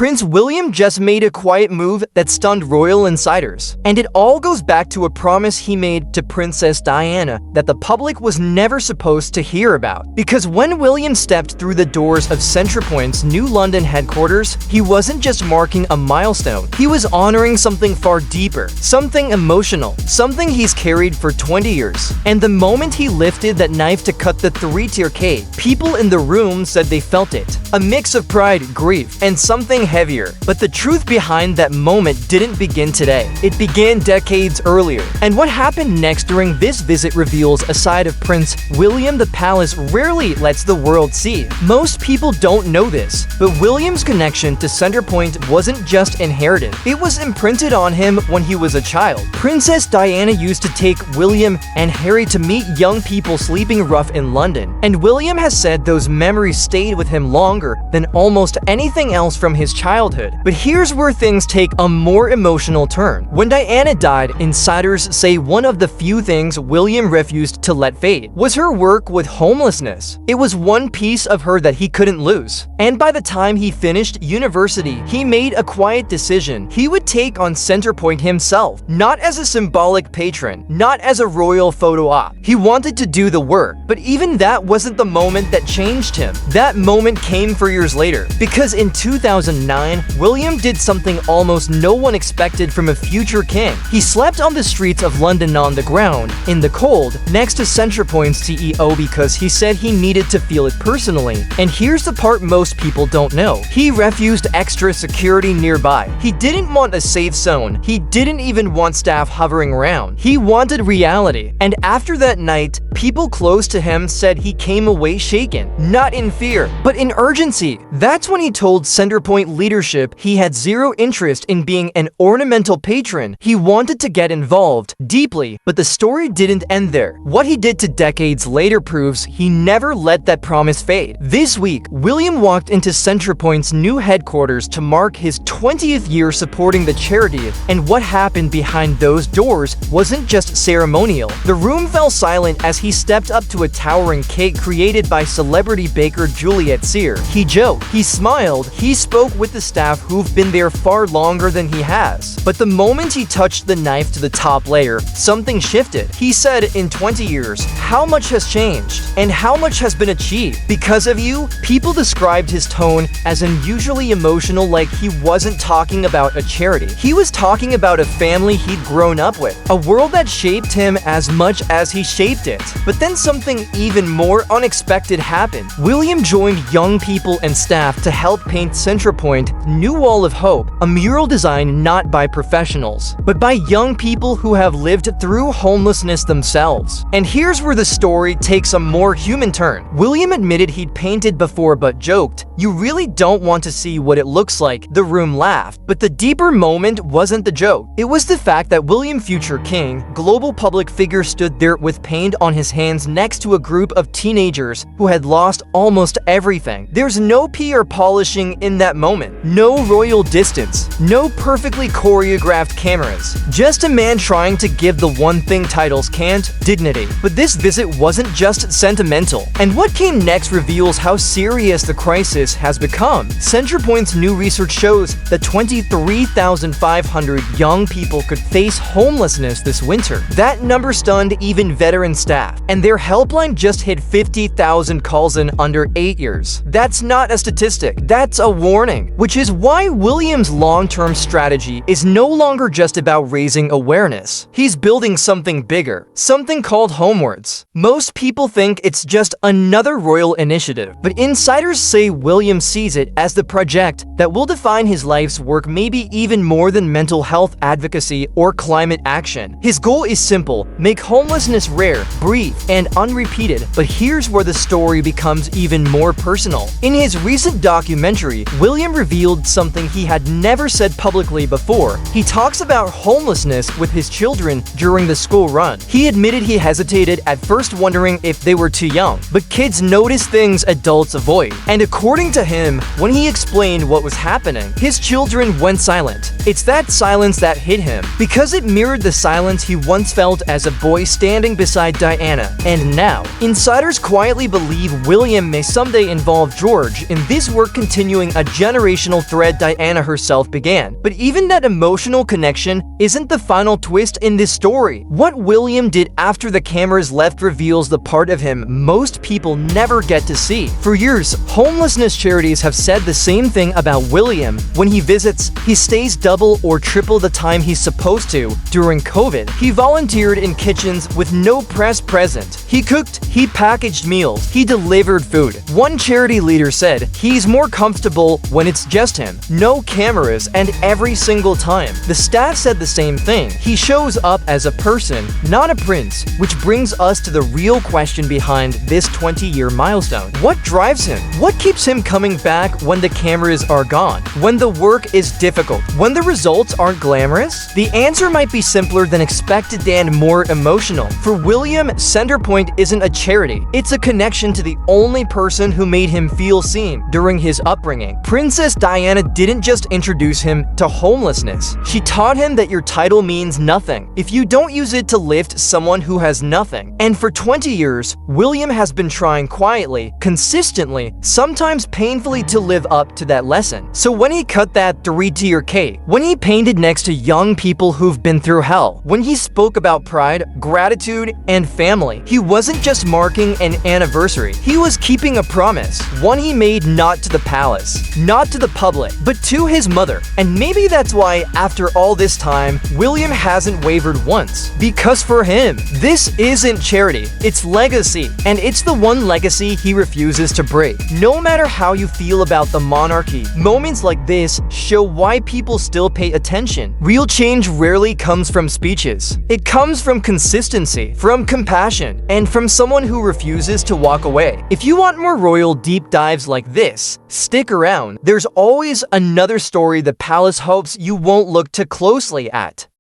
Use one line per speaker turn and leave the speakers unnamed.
Prince William just made a quiet move that stunned royal insiders. And it all goes back to a promise he made to Princess Diana that the public was never supposed to hear about. Because when William stepped through the doors of Centrepoint's new London headquarters, he wasn't just marking a milestone, he was honoring something far deeper, something emotional, something he's carried for 20 years. And the moment he lifted that knife to cut the three-tier cake, people in the room said they felt it. A mix of pride, grief, and something heavier. But the truth behind that moment didn't begin today. It began decades earlier. And what happened next during this visit reveals a side of Prince William the palace rarely lets the world see. Most people don't know this, but William's connection to Centrepoint wasn't just inherited. It was imprinted on him when he was a child. Princess Diana used to take William and Harry to meet young people sleeping rough in London, and William has said those memories stayed with him longer than almost anything else from his childhood. But here's where things take a more emotional turn. When Diana died, insiders say one of the few things William refused to let fade was her work with homelessness. It was one piece of her that he couldn't lose. And by the time he finished university, he made a quiet decision. He would take on Centrepoint himself, not as a symbolic patron, not as a royal photo op. He wanted to do the work, but even that wasn't the moment that changed him. That moment came 4 years later, because in 2009, William did something almost no one expected from a future king. He slept on the streets of London on the ground, in the cold, next to Centrepoint's CEO because he said he needed to feel it personally. And here's the part most people don't know. He refused extra security nearby. He didn't want a safe zone. He didn't even want staff hovering around. He wanted reality. And after that night, people close to him said he came away shaken, not in fear, but in urgency. That's when he told Centrepoint leadership he had zero interest in being an ornamental patron. He wanted to get involved deeply, but the story didn't end there. What he did to decades later proves he never let that promise fade. This week, William walked into Centrepoint's new headquarters to mark his 20th year supporting the charity, and what happened behind those doors wasn't just ceremonial. The room fell silent as he stepped up to a towering cake created by celebrity baker Juliet Sear. He joked, he smiled, he spoke with the staff who've been there far longer than he has. But the moment he touched the knife to the top layer, something shifted. He said, in 20 years, how much has changed? And how much has been achieved? Because of you, people described his tone as unusually emotional, like he wasn't talking about a charity. He was talking about a family he'd grown up with, a world that shaped him as much as he shaped it. But then something even more unexpected happened. William joined young people and staff to help paint Centrepoint New Wall of Hope, a mural designed not by professionals, but by young people who have lived through homelessness themselves. And here's where the story takes a more human turn. William admitted he'd painted before but joked, "You really don't want to see what it looks like." The room laughed, but the deeper moment wasn't the joke. It was the fact that William, future king, global public figure, stood there with paint on his hands next to a group of teenagers who had lost almost everything. There's no PR polishing in that moment, no royal distance, no perfectly choreographed cameras, just a man trying to give the one thing titles can't: dignity. But this visit wasn't just sentimental, and what came next reveals how serious the crisis has become. Centrepoint's new research shows that 23,500 young people could face homelessness this winter. That number stunned even veteran staff, and their helpline just hit 50,000 calls in under 8 years. That's not a statistic, that's a warning. Which is why William's long-term strategy is no longer just about raising awareness. He's building something bigger, something called Homewards. Most people think it's just another royal initiative, but insiders say William sees it as the project that will define his life's work, maybe even more than mental health advocacy or climate action. His goal is simple: make homelessness rare, brief, and unrepeated. But here's where the story becomes even more personal. In his recent documentary, William revealed something he had never said publicly before. He talks about homelessness with his children during the school run. He admitted he hesitated at first, wondering if they were too young, but kids notice things adults avoid. And according to him, when he explained what was happening, his children went silent. It's that silence that hit him, because it mirrored the silence he once felt as a boy standing beside Diana. And now, insiders quietly believe William may someday involve George in this work, continuing a generation inspirational thread Diana herself began. But even that emotional connection isn't the final twist in this story. What William did after the cameras left reveals the part of him most people never get to see. For years, homelessness charities have said the same thing about William. When he visits, he stays double or triple the time he's supposed to. During COVID, he volunteered in kitchens with no press present. He cooked, he packaged meals, he delivered food. One charity leader said he's more comfortable when it's just him, no cameras, and every single time. The staff said the same thing. He shows up as a person, not a prince, which brings us to the real question behind this 20-year milestone. What drives him? What keeps him coming back when the cameras are gone? When the work is difficult? When the results aren't glamorous? The answer might be simpler than expected and more emotional. For William, Centrepoint isn't a charity. It's a connection to the only person who made him feel seen during his upbringing. Princess Diana didn't just introduce him to homelessness. She taught him that your title means nothing if you don't use it to lift someone who has nothing. And for 20 years, William has been trying quietly, consistently, sometimes painfully to live up to that lesson. So when he cut that 3-tier cake, when he painted next to young people who've been through hell, when he spoke about pride, gratitude, and family, he wasn't just marking an anniversary. He was keeping a promise, one he made not to the palace, not to the public, but to his mother. And maybe that's why, after all this time, William hasn't wavered once. Because for him, this isn't charity, it's legacy. And it's the one legacy he refuses to break. No matter how you feel about the monarchy, moments like this show why people still pay attention. Real change rarely comes from speeches. It comes from consistency, from compassion, and from someone who refuses to walk away. If you want more royal deep dives like this, stick around. There's always another story the palace hopes you won't look too closely at.